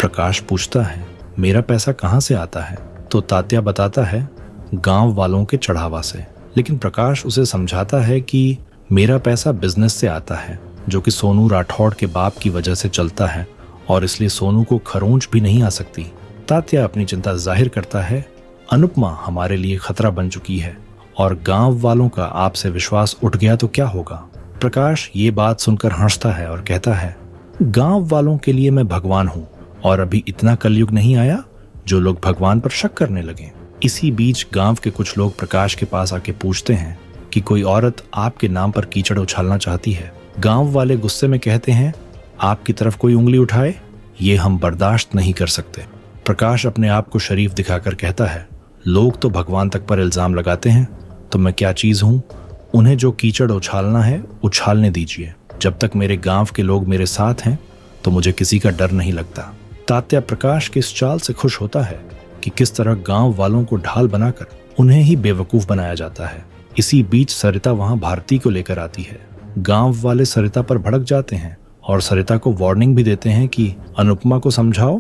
प्रकाश पूछता है, मेरा पैसा कहाँ से आता है? तो तात्या बताता है, गांव वालों के चढ़ावा से। लेकिन प्रकाश उसे समझाता है कि मेरा पैसा बिजनेस से आता है, जो कि सोनू राठौड़ के बाप की वजह से चलता है, और इसलिए सोनू को खरोंच भी नहीं आ सकती। तात्या अपनी चिंता जाहिर करता है, अनुपमा हमारे लिए खतरा बन चुकी है और गांव वालों का आपसे विश्वास उठ गया तो क्या होगा? प्रकाश ये बात सुनकर हंसता है और कहता है, गांव वालों के लिए मैं भगवान हूँ और अभी इतना कलयुग नहीं आया जो लोग भगवान पर शक करने लगे। इसी बीच गांव के कुछ लोग प्रकाश के पास आके पूछते हैं कि कोई औरत आपके नाम पर कीचड़ उछालना चाहती है। गांव वाले गुस्से में कहते हैं, आपकी तरफ कोई उंगली उठाए, ये हम बर्दाश्त नहीं कर सकते। प्रकाश अपने आप को शरीफ दिखाकर कहता है, लोग तो भगवान तक पर इल्जाम लगाते हैं, तो मैं क्या चीज हूँ? उन्हें जो कीचड़ उछालना है उछालने दीजिए। जब तक मेरे गांव के लोग मेरे साथ हैं तो मुझे किसी का डर नहीं लगता। तात्या प्रकाश के इस चाल से खुश होता है कि किस तरह गांव वालों को ढाल बनाकर उन्हें ही बेवकूफ बनाया जाता है। इसी बीच सरिता वहां भारती को लेकर आती है। गांव वाले सरिता पर भड़क जाते हैं और सरिता को वार्निंग भी देते हैं कि अनुपमा को समझाओ,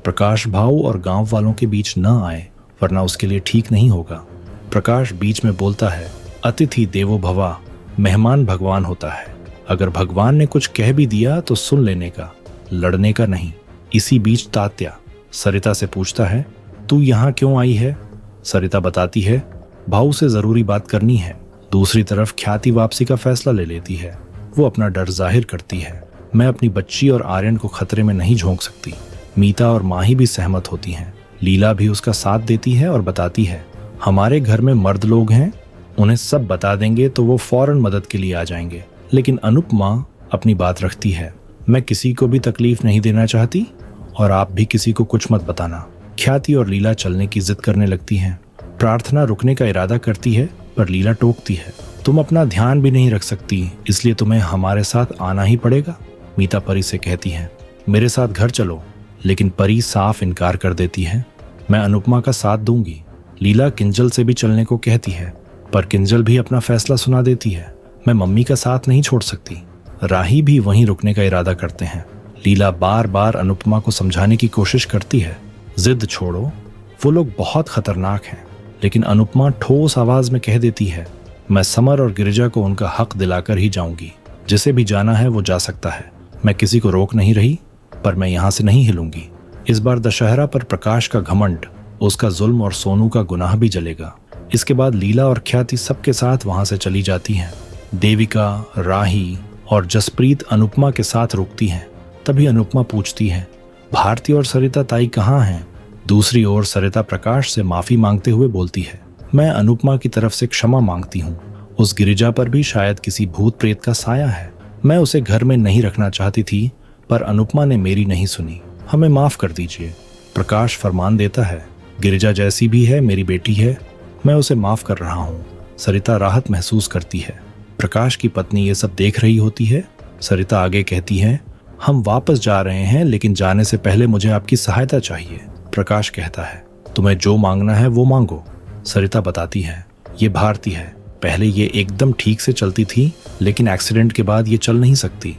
प्रकाश भाऊ और गांव वालों के बीच न आए, वरना उसके लिए ठीक नहीं होगा। प्रकाश बीच में बोलता है, अतिथि देवो भवा, मेहमान भगवान होता है। अगर भगवान ने कुछ कह भी दिया तो सुन लेने का, लड़ने का नहीं। इसी बीच तात्या सरिता से पूछता है, तू यहाँ क्यों आई है? सरिता बताती है, भाऊ से जरूरी बात करनी है। दूसरी तरफ ख्याति वापसी का फैसला ले लेती है। वो अपना डर जाहिर करती है, मैं अपनी बच्ची और आर्यन को खतरे में नहीं झोंक सकती। मीता और माही भी सहमत होती हैं। लीला भी उसका साथ देती है और बताती है, हमारे घर में मर्द लोग हैं, उन्हें सब बता देंगे तो वो फौरन मदद के लिए आ जाएंगे। लेकिन अनुपमा अपनी बात रखती है, मैं किसी को भी तकलीफ नहीं देना चाहती और आप भी किसी को कुछ मत बताना। ख्याति और लीला चलने की जिद करने लगती हैं। प्रार्थना रुकने का इरादा करती है पर लीला टोकती है, तुम अपना ध्यान भी नहीं रख सकती, इसलिए तुम्हें हमारे साथ आना ही पड़ेगा। मीता परी से कहती है, मेरे साथ घर चलो, लेकिन परी साफ इनकार कर देती है, मैं अनुपमा का साथ दूंगी। लीला किंजल से भी चलने को कहती है पर किंजल भी अपना फैसला सुना देती है, मैं मम्मी का साथ नहीं छोड़ सकती। राही भी वहीं रुकने का इरादा करते हैं। लीला बार बार अनुपमा को समझाने की कोशिश करती है, जिद छोड़ो, वो लोग बहुत खतरनाक हैं। लेकिन अनुपमा ठोस आवाज में कह देती है, मैं समर और गिरिजा को उनका हक दिलाकर ही जाऊंगी। जिसे भी जाना है वो जा सकता है, मैं किसी को रोक नहीं रही, पर मैं यहाँ से नहीं हिलूंगी। इस बार दशहरा पर प्रकाश का घमंड, उसका जुल्म और सोनू का गुनाह भी जलेगा। इसके बाद लीला और ख्याति सबके साथ वहां से चली जाती हैं। देविका, राही और जसप्रीत अनुपमा के साथ रुकती हैं। तभी अनुपमा पूछती है, भारती और सरिता ताई कहाँ हैं? दूसरी ओर सरिता प्रकाश से माफी मांगते हुए बोलती है, मैं अनुपमा की तरफ से क्षमा मांगती हूँ। उस गिरिजा पर भी शायद किसी भूत प्रेत का साया है। मैं उसे घर में नहीं रखना चाहती थी, पर अनुपमा ने मेरी नहीं सुनी, हमें माफ कर दीजिए। प्रकाश फरमान देता है, गिरिजा जैसी भी है मेरी बेटी है, मैं उसे माफ कर रहा हूँ। सरिता राहत महसूस करती है। प्रकाश की पत्नी ये सब देख रही होती है। सरिता आगे कहती है, हम वापस जा रहे हैं, लेकिन जाने से पहले मुझे आपकी सहायता चाहिए। प्रकाश कहता है, तुम्हें जो मांगना है वो मांगो। सरिता बताती है, ये भारती है, पहले ये एकदम ठीक से चलती थी, लेकिन एक्सीडेंट के बाद ये चल नहीं सकती।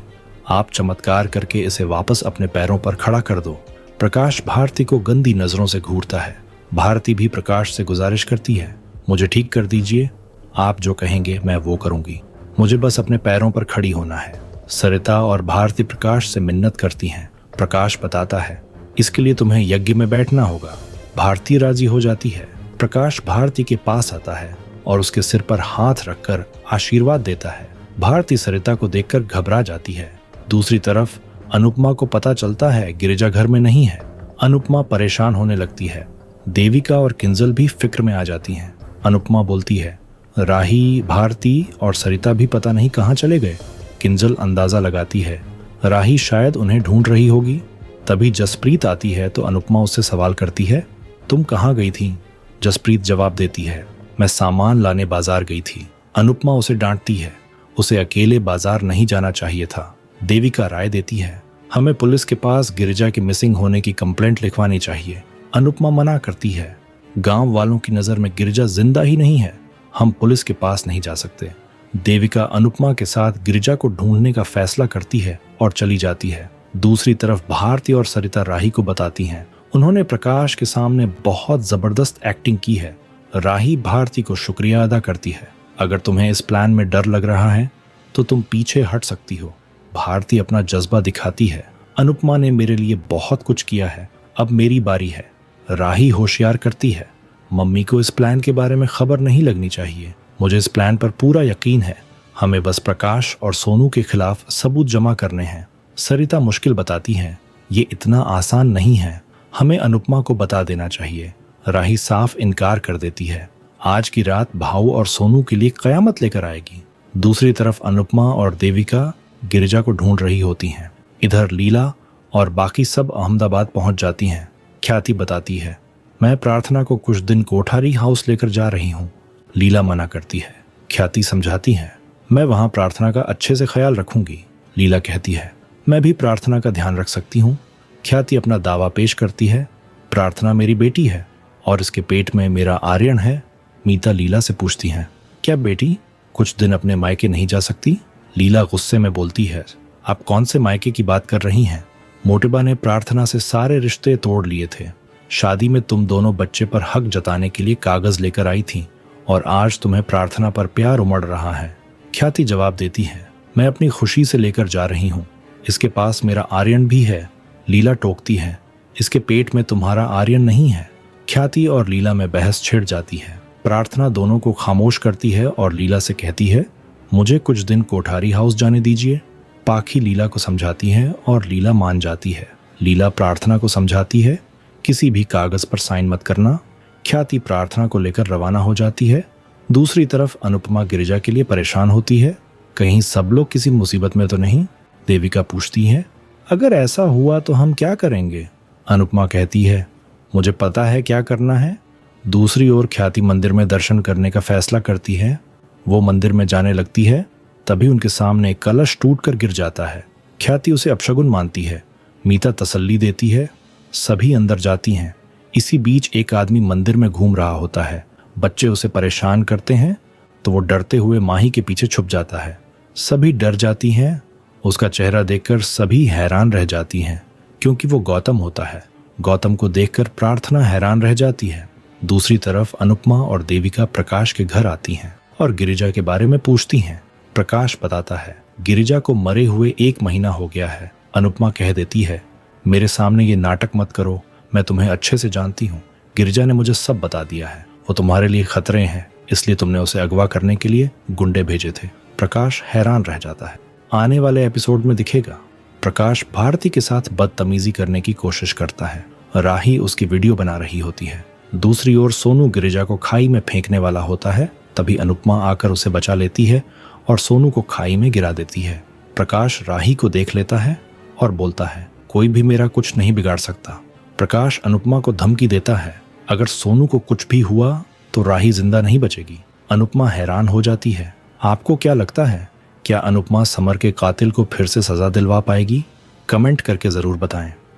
आप चमत्कार करके इसे वापस अपने पैरों पर खड़ा कर दो। प्रकाश भारती को गंदी नजरों से घूरता है। भारती भी प्रकाश से गुजारिश करती है, मुझे ठीक कर दीजिए, आप जो कहेंगे मैं वो करूंगी, मुझे बस अपने पैरों पर खड़ी होना है। सरिता और भारती प्रकाश से मिन्नत करती हैं। प्रकाश बताता है, इसके लिए तुम्हें यज्ञ में बैठना होगा। भारती राजी हो जाती है। प्रकाश भारती के पास आता है और उसके सिर पर हाथ रखकर आशीर्वाद देता है। भारती सरिता को देखकर घबरा जाती है। दूसरी तरफ अनुपमा को पता चलता है गिरिजा घर में नहीं है। अनुपमा परेशान होने लगती है। देविका और किंजल भी फिक्र में आ जाती हैं। अनुपमा बोलती है, राही, भारती और सरिता भी पता नहीं कहाँ चले गए। किंजल अंदाजा लगाती है, राही शायद उन्हें ढूंढ रही होगी। तभी जसप्रीत आती है तो अनुपमा उससे सवाल करती है, तुम कहाँ गई थी? जसप्रीत जवाब देती है, मैं सामान लाने बाजार गई थी। अनुपमा उसे डांटती है, उसे अकेले बाजार नहीं जाना चाहिए था। देविका राय देती है, हमें पुलिस के पास गिरिजा के मिसिंग होने की कंप्लेंट लिखवानी चाहिए। अनुपमा मना करती है, गांव वालों की नजर में गिरिजा जिंदा ही नहीं है, हम पुलिस के पास नहीं जा सकते। देविका अनुपमा के साथ गिरिजा को ढूंढने का फैसला करती है और चली जाती है। दूसरी तरफ भारती और सरिता राही को बताती हैं उन्होंने प्रकाश के सामने बहुत जबरदस्त एक्टिंग की है। राही भारती को शुक्रिया अदा करती है। अगर तुम्हें इस प्लान में डर लग रहा है तो तुम पीछे हट सकती हो। भारती अपना जज्बा दिखाती है, अनुपमा ने मेरे लिए बहुत कुछ किया है, अब मेरी बारी है। राही होशियार करती है, मम्मी को इस प्लान के बारे में खबर नहीं लगनी चाहिए। मुझे इस प्लान पर पूरा यकीन है, हमें बस प्रकाश और सोनू के खिलाफ सबूत जमा करने हैं। सरिता मुश्किल बताती है, ये इतना आसान नहीं है, हमें अनुपमा को बता देना चाहिए। राही साफ इनकार कर देती है, आज की रात भाऊ और सोनू के लिए कयामत लेकर आएगी। दूसरी तरफ अनुपमा और देविका गिरिजा को ढूंढ रही होती हैं। इधर लीला और बाकी सब अहमदाबाद पहुंच जाती हैं। ख्याति बताती है, मैं प्रार्थना को कुछ दिन कोठारी हाउस लेकर जा रही हूँ। लीला मना करती है। ख्याति समझाती है, मैं वहां प्रार्थना का अच्छे से ख्याल रखूंगी। लीला कहती है, मैं भी प्रार्थना का ध्यान रख सकती हूँ। ख्याति अपना दावा पेश करती है, प्रार्थना मेरी बेटी है और इसके पेट में मेरा आर्यन है। मीता लीला से पूछती हैं, क्या बेटी कुछ दिन अपने मायके नहीं जा सकती? लीला गुस्से में बोलती है, आप कौन से मायके की बात कर रही हैं? मोटेबा ने प्रार्थना से सारे रिश्ते तोड़ लिए थे। शादी में तुम दोनों बच्चे पर हक जताने के लिए कागज लेकर आई थी और आज तुम्हें प्रार्थना पर प्यार उमड़ रहा है। ख्याति जवाब देती है, मैं अपनी खुशी से लेकर जा रही हूँ, इसके पास मेरा आर्यन भी है। लीला टोकती है, इसके पेट में तुम्हारा आर्यन नहीं है। ख्याति और लीला में बहस छिड़ जाती है। प्रार्थना दोनों को खामोश करती है और लीला से कहती है, मुझे कुछ दिन कोठारी हाउस जाने दीजिए। पाखी लीला को समझाती है और लीला मान जाती है। लीला प्रार्थना को समझाती है, किसी भी कागज पर साइन मत करना। ख्याति प्रार्थना को लेकर रवाना हो जाती है। दूसरी तरफ अनुपमा गिरिजा के लिए परेशान होती है, कहीं सब लोग किसी मुसीबत में तो नहीं? देविका पूछती है, अगर ऐसा हुआ तो हम क्या करेंगे? अनुपमा कहती है, मुझे पता है क्या करना है। दूसरी ओर ख्याति मंदिर में दर्शन करने का फैसला करती है। वो मंदिर में जाने लगती है, तभी उनके सामने कलश टूटकर गिर जाता है। ख्याति उसे अपशगुन मानती है। मीता तसल्ली देती है। सभी अंदर जाती हैं। इसी बीच एक आदमी मंदिर में घूम रहा होता है। बच्चे उसे परेशान करते हैं तो वो डरते हुए माही के पीछे छुप जाता है। सभी डर जाती हैं। उसका चेहरा देखकर सभी हैरान रह जाती हैं, क्योंकि वो गौतम होता है। गौतम को देखकर प्रार्थना हैरान रह जाती है। दूसरी तरफ अनुपमा और देविका प्रकाश के घर आती हैं और गिरिजा के बारे में पूछती हैं। प्रकाश बताता है, गिरिजा को मरे हुए 1 महीना हो गया है। अनुपमा कह देती है, मेरे सामने ये नाटक मत करो, मैं तुम्हें अच्छे से जानती हूँ। गिरिजा ने मुझे सब बता दिया है। वो तुम्हारे लिए खतरे हैं, इसलिए तुमने उसे अगवा करने के लिए गुंडे भेजे थे। प्रकाश हैरान रह जाता है। आने वाले एपिसोड में दिखेगा, प्रकाश भारती के साथ बदतमीजी करने की कोशिश करता है। राही उसकी वीडियो बना रही होती है। दूसरी ओर सोनू गिरिजा को खाई में फेंकने वाला होता है। तभी अनुपमा आकर उसे बचा लेती है और सोनू को खाई में गिरा देती है। प्रकाश राही को देख लेता है और बोलता है, कोई भी मेरा कुछ नहीं बिगाड़ सकता। प्रकाश अनुपमा को धमकी देता है, अगर सोनू को कुछ भी हुआ तो राही जिंदा नहीं बचेगी। अनुपमा हैरान हो जाती है। आपको क्या लगता है, क्या अनुपमा समर के कातिल को फिर से सजा दिलवा पाएगी? कमेंट करके जरूर बताएं।